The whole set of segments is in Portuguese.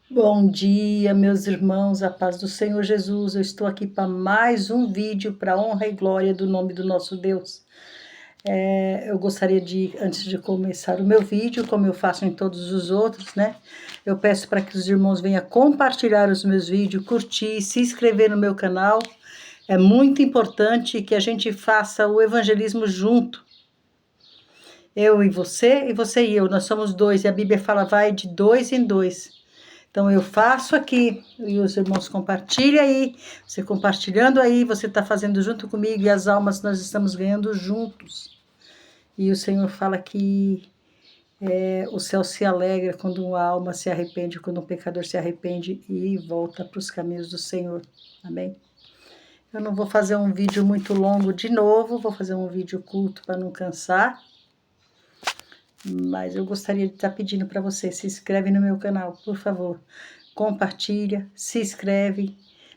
Bom dia, meus irmãos, a paz do Senhor Jesus. Eu estou aqui para mais um vídeo para honra e glória do nome do nosso Deus. Eu gostaria de, antes de começar o meu vídeo, como eu faço em todos os outros, né? Eu peço para que os irmãos venham compartilhar os meus vídeos, curtir, se inscrever no meu canal. É muito importante que a gente faça o evangelismo junto. Eu e você e eu, nós somos dois, e a Bíblia fala, vai de dois em dois. Então, eu faço aqui, e os irmãos compartilham aí, você compartilhando aí, você está fazendo junto comigo, e as almas nós estamos ganhando juntos. E o Senhor fala que o céu se alegra quando uma alma se arrepende, quando um pecador se arrepende e volta para os caminhos do Senhor. Amém? Eu não vou fazer um vídeo muito longo de novo, vou fazer um vídeo curto para não cansar. Mas eu gostaria de estar pedindo para você, se inscreve no meu canal, por favor. Compartilha, se inscreve.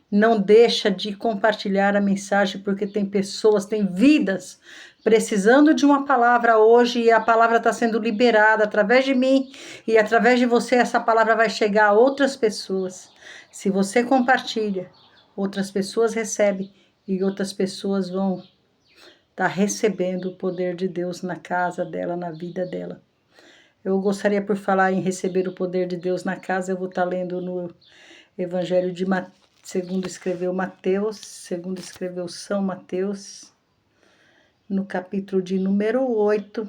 Não deixa de compartilhar a mensagem, porque tem pessoas, tem vidas precisando de uma palavra hoje, e a palavra está sendo liberada através de mim, e através de você essa palavra vai chegar a outras pessoas. Se você compartilha, outras pessoas recebem, e outras pessoas vão está recebendo o poder de Deus na casa dela, na vida dela. Eu gostaria, por falar em receber o poder de Deus na casa, eu vou estar lendo no Evangelho de Mateus, segundo escreveu Mateus, segundo escreveu São Mateus, no capítulo de número 8,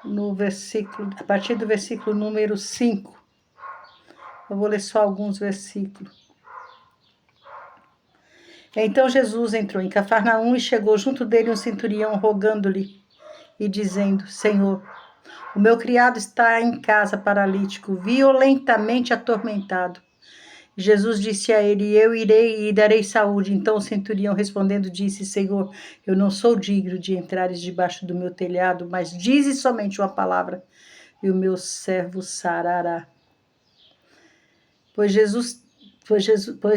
no versículo, a partir do versículo número 5. Eu vou ler só alguns versículos. Então Jesus entrou em Cafarnaum e chegou junto dele um centurião, rogando-lhe e dizendo: Senhor, o meu criado está em casa paralítico, violentamente atormentado. Jesus disse a ele: Eu irei e darei saúde. Então o centurião respondendo disse: Senhor, eu não sou digno de entrares debaixo do meu telhado, mas dize somente uma palavra e o meu servo sarará. Pois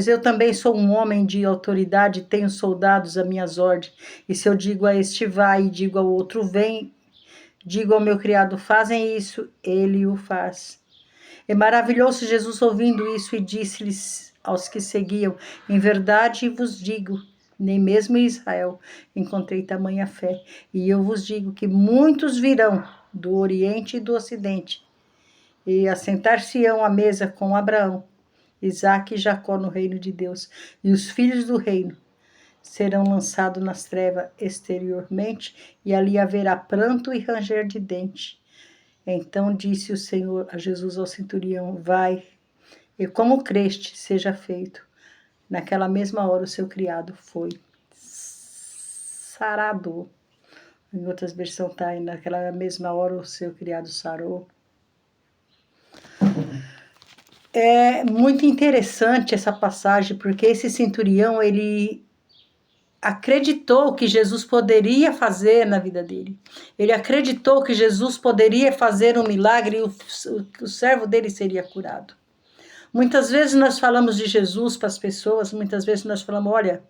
eu também sou um homem de autoridade, tenho soldados a minhas ordens, e se eu digo a este vai e digo ao outro vem, digo ao meu criado fazem isso, ele o faz. E maravilhou-se Jesus ouvindo isso e disse-lhes aos que seguiam: Em verdade vos digo, nem mesmo em Israel encontrei tamanha fé. E eu vos digo que muitos virão do Oriente e do Ocidente e assentar-se-ão à mesa com Abraão, Isaque e Jacó no reino de Deus. E os filhos do reino serão lançados nas trevas exteriormente, e ali haverá pranto e ranger de dente. Então disse o Senhor a Jesus ao centurião: Vai, e como creste, seja feito. Naquela mesma hora o seu criado foi sarado. Em outras versões está aí, naquela mesma hora o seu criado sarou. É muito interessante essa passagem, porque esse centurião, ele acreditou que Jesus poderia fazer na vida dele. Ele acreditou que Jesus poderia fazer um milagre e o servo dele seria curado. Muitas vezes nós falamos de Jesus para as pessoas, muitas vezes nós falamos, olha,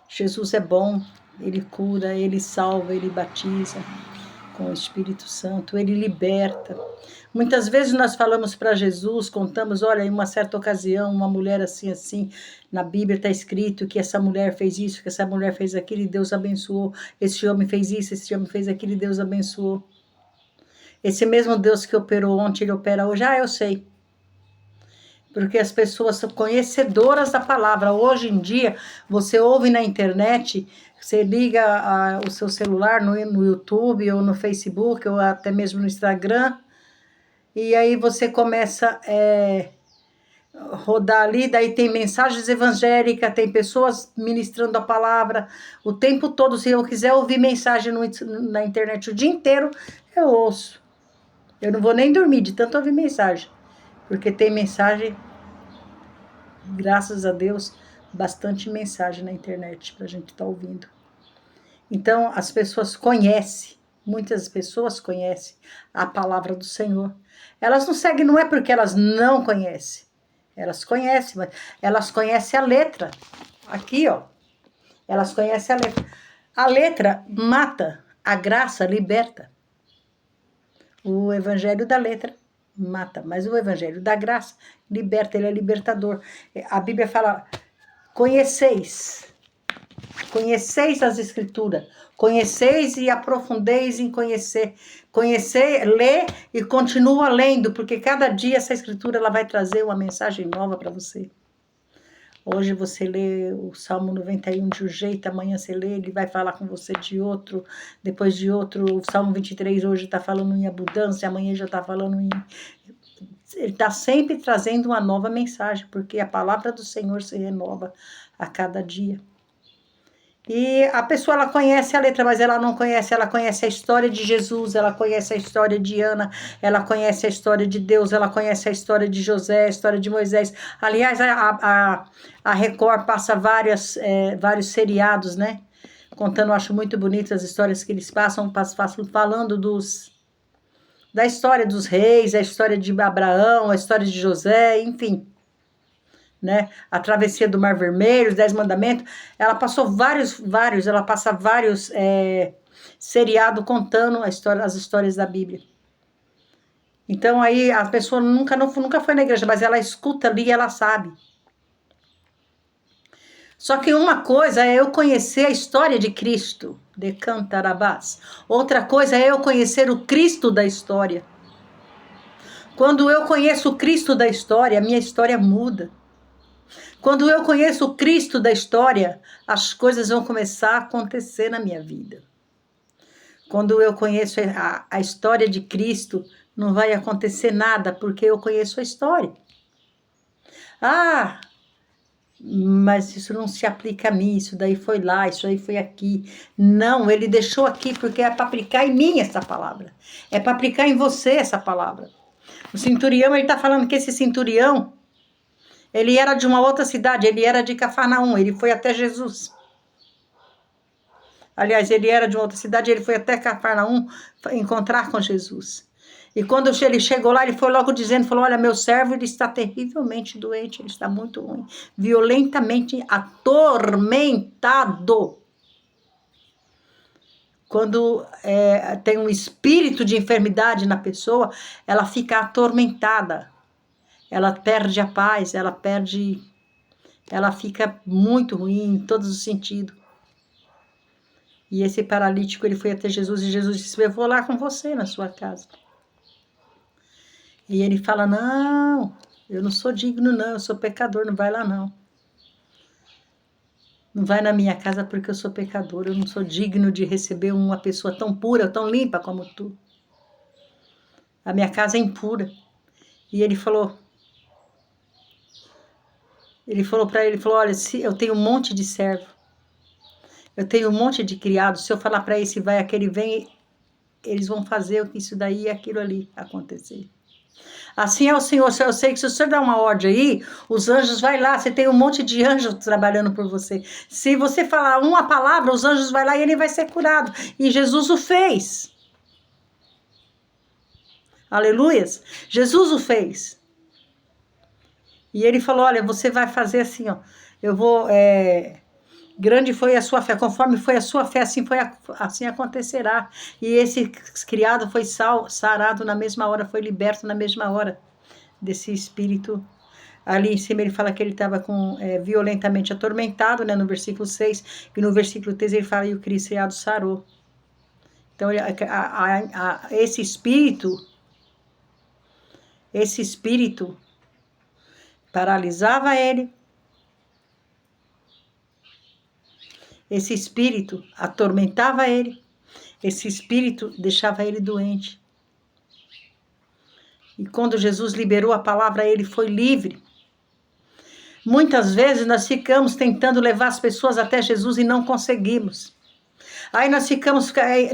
Jesus é bom, ele cura, ele salva, ele batiza com o Espírito Santo, ele liberta. Muitas vezes nós falamos para Jesus, contamos, olha, em uma certa ocasião, uma mulher assim, na Bíblia está escrito que essa mulher fez isso, que essa mulher fez aquilo e Deus abençoou. Esse homem fez isso, esse homem fez aquilo e Deus abençoou. Esse mesmo Deus que operou ontem, ele opera hoje. Eu sei. Porque as pessoas são conhecedoras da palavra. Hoje em dia, você ouve na internet, você liga o seu celular no YouTube ou no Facebook ou até mesmo no Instagram, e aí você começa rodar ali, daí tem mensagens evangélicas, tem pessoas ministrando a palavra o tempo todo. Se eu quiser ouvir mensagem na internet o dia inteiro, eu ouço. Eu não vou nem dormir de tanto ouvir mensagem, porque tem mensagem, graças a Deus, bastante mensagem na internet para a gente estar ouvindo. Então, as pessoas conhecem, muitas pessoas conhecem a palavra do Senhor. Elas não seguem, não é porque elas não conhecem. Elas conhecem, mas elas conhecem a letra. Aqui, ó. Elas conhecem a letra. A letra mata, a graça liberta. O evangelho da letra mata. Mas o evangelho da graça liberta, ele é libertador. A Bíblia fala, conheceis as escrituras, conheceis e aprofundeis em conhecer. Conhecer, lê e continua lendo, porque cada dia essa escritura ela vai trazer uma mensagem nova para você. Hoje você lê o Salmo 91 de um jeito, amanhã você lê, ele vai falar com você de outro, depois de outro. O Salmo 23 hoje está falando em abundância, amanhã já está falando em... Ele está sempre trazendo uma nova mensagem, porque a palavra do Senhor se renova a cada dia. E a pessoa, ela conhece a letra, mas ela não conhece, ela conhece a história de Jesus, ela conhece a história de Ana, ela conhece a história de Deus, ela conhece a história de José, a história de Moisés. Aliás, a Record passa vários seriados, né? Contando, eu acho muito bonito as histórias que eles passam falando da história dos reis, a história de Abraão, a história de José, enfim. Né? A travessia do Mar Vermelho, os 10 Mandamentos, ela passou ela passa vários seriados contando as histórias da Bíblia. Então aí a pessoa nunca foi na igreja, mas ela escuta ali e ela sabe. Só que uma coisa é eu conhecer a história de Cristo, de Cantarabás. Outra coisa é eu conhecer o Cristo da história. Quando eu conheço o Cristo da história, a minha história muda. Quando eu conheço o Cristo da história, as coisas vão começar a acontecer na minha vida. Quando eu conheço a história de Cristo, não vai acontecer nada, porque eu conheço a história. Ah, mas isso não se aplica a mim, isso daí foi lá, isso aí foi aqui. Não, ele deixou aqui porque é para aplicar em mim essa palavra. É para aplicar em você essa palavra. O centurião, ele está falando que esse centurião, ele era de uma outra cidade, ele era de Cafarnaum, ele foi até Jesus. Aliás, ele era de uma outra cidade, ele foi até Cafarnaum encontrar com Jesus. E quando ele chegou lá, ele foi logo dizendo, falou, olha, meu servo, ele está terrivelmente doente, ele está muito ruim, violentamente atormentado. Quando tem um espírito de enfermidade na pessoa, ela fica atormentada. Ela perde a paz, ela fica muito ruim em todos os sentidos. E esse paralítico, ele foi até Jesus, e Jesus disse, eu vou lá com você na sua casa. E ele fala, não, eu não sou digno não, eu sou pecador, não vai lá não. Não vai na minha casa porque eu sou pecador, eu não sou digno de receber uma pessoa tão pura, tão limpa como tu. A minha casa é impura. E ele falou para ele, olha, eu tenho um monte de servo, eu tenho um monte de criado, se eu falar para esse vai, aquele vem, eles vão fazer isso daí e aquilo ali acontecer. Assim é o Senhor, eu sei que se o Senhor dá uma ordem aí, os anjos vai lá, você tem um monte de anjos trabalhando por você. Se você falar uma palavra, os anjos vai lá e ele vai ser curado. E Jesus o fez. Aleluias. Jesus o fez. E ele falou, olha, você vai fazer assim, ó. Eu vou... grande foi a sua fé, conforme foi a sua fé, assim acontecerá. E esse criado foi sarado na mesma hora, foi liberto na mesma hora desse espírito. Ali em cima ele fala que ele estava violentamente atormentado, né, no versículo 6, e no versículo 3 ele fala, e o criado sarou. Então esse espírito paralisava ele, esse espírito atormentava ele, esse espírito deixava ele doente. E quando Jesus liberou a palavra, ele foi livre. Muitas vezes nós ficamos tentando levar as pessoas até Jesus e não conseguimos. Aí nós ficamos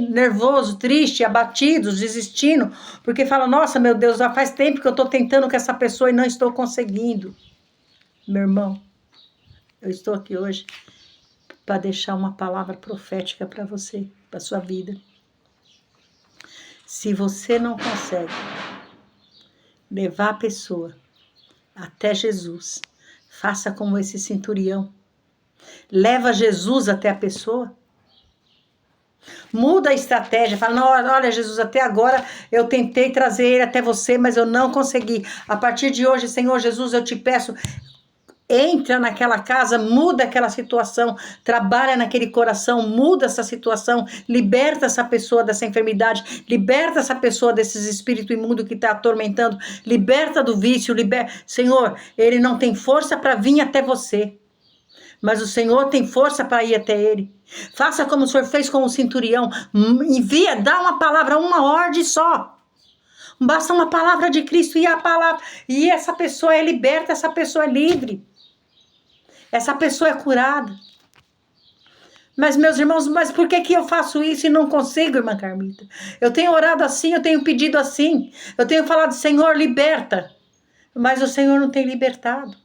nervosos, tristes, abatidos, desistindo, porque fala, nossa, meu Deus, já faz tempo que eu estou tentando com essa pessoa e não estou conseguindo. Meu irmão, eu estou aqui hoje para deixar uma palavra profética para você, para sua vida. Se você não consegue levar a pessoa até Jesus, faça como esse centurião. Leva Jesus até a pessoa. Muda a estratégia, fala, não, olha Jesus, até agora eu tentei trazer ele até você, mas eu não consegui. A partir de hoje, Senhor Jesus, eu te peço, entra naquela casa, muda aquela situação, trabalha naquele coração, muda essa situação, liberta essa pessoa dessa enfermidade, liberta essa pessoa desses espíritos imundos que está atormentando, liberta do vício, Senhor, ele não tem força para vir até você, mas o Senhor tem força para ir até ele. Faça como o Senhor fez com o centurião, envia, dá uma palavra, uma ordem só. Basta uma palavra de Cristo e a palavra, e essa pessoa é liberta, essa pessoa é livre. Essa pessoa é curada. Mas, meus irmãos, mas por que eu faço isso e não consigo, irmã Carmita? Eu tenho orado assim, eu tenho pedido assim. Eu tenho falado, Senhor, liberta. Mas o Senhor não tem libertado.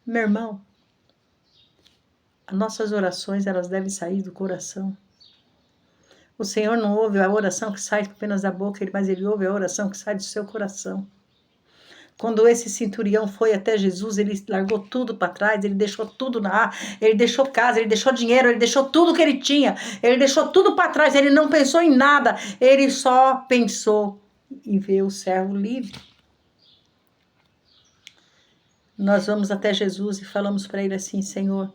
Meu irmão, as nossas orações, elas devem sair do coração. O Senhor não ouve a oração que sai apenas da boca, mas Ele ouve a oração que sai do seu coração. Quando esse centurião foi até Jesus, ele largou tudo para trás, ele deixou tudo ele deixou casa, ele deixou dinheiro, ele deixou tudo que ele tinha, ele deixou tudo para trás, ele não pensou em nada, ele só pensou em ver o servo livre. Nós vamos até Jesus e falamos para ele assim, Senhor,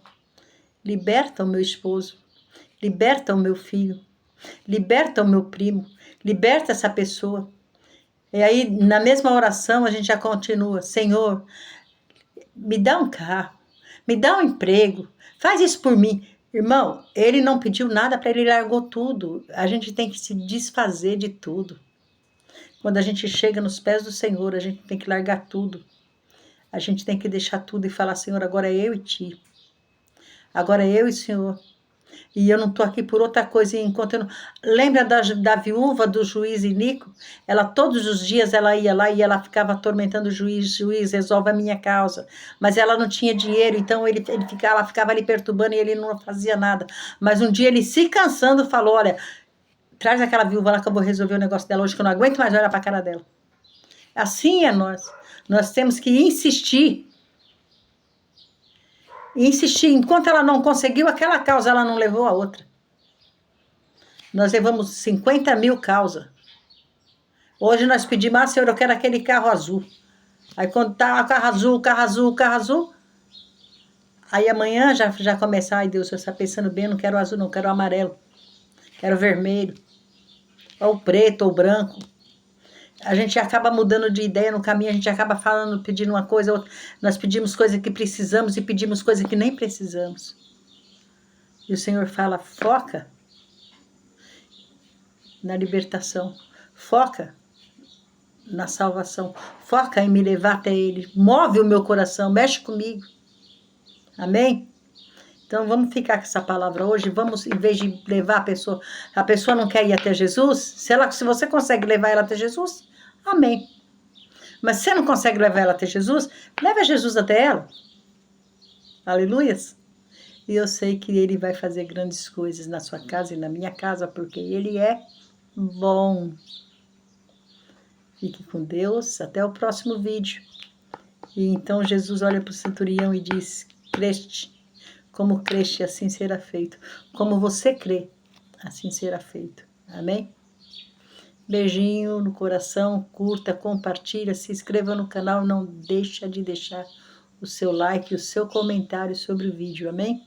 liberta o meu esposo, liberta o meu filho, liberta o meu primo, liberta essa pessoa. E aí, na mesma oração, a gente já continua, Senhor, me dá um carro, me dá um emprego, faz isso por mim. Irmão, ele não pediu nada para ele, largou tudo. A gente tem que se desfazer de tudo. Quando a gente chega nos pés do Senhor, a gente tem que largar tudo. A gente tem que deixar tudo e falar, Senhor, agora é eu e ti. Agora é eu e o Senhor. E eu não estou aqui por outra coisa. Enquanto eu não... Lembra da viúva do juiz Inico? Ela, todos os dias, ela ia lá e ela ficava atormentando o juiz. Juiz, resolve a minha causa. Mas ela não tinha dinheiro, então ela ficava ali perturbando e ele não fazia nada. Mas um dia ele, se cansando, falou, olha, traz aquela viúva lá que eu vou resolver o negócio dela hoje, que eu não aguento mais olhar para a cara dela. Assim é nós. Nós temos que insistir. Insistir, enquanto ela não conseguiu aquela causa, ela não levou a outra. Nós levamos 50 mil causas. Hoje nós pedimos, Senhor, eu quero aquele carro azul. Aí quando tá o carro azul, carro azul, aí amanhã já começa, ai Deus, você está pensando bem, eu não quero o azul, não, quero o amarelo, quero o vermelho, ou o preto, ou o branco. A gente acaba mudando de ideia no caminho, a gente acaba falando, pedindo uma coisa, outra. Nós pedimos coisa que precisamos e pedimos coisa que nem precisamos. E o Senhor fala, foca na libertação, foca na salvação, foca em me levar até Ele, move o meu coração, mexe comigo. Amém? Então vamos ficar com essa palavra hoje, vamos, em vez de levar a pessoa não quer ir até Jesus, se você consegue levar ela até Jesus, amém. Mas se você não consegue levar ela até Jesus, leva Jesus até ela. Aleluias. E eu sei que Ele vai fazer grandes coisas na sua casa e na minha casa, porque Ele é bom. Fique com Deus, até o próximo vídeo. E então Jesus olha para o centurião e diz, creste, como creste, assim será feito. Como você crê, assim será feito. Amém? Beijinho no coração, curta, compartilha, se inscreva no canal, não deixa de deixar o seu like, o seu comentário sobre o vídeo, amém?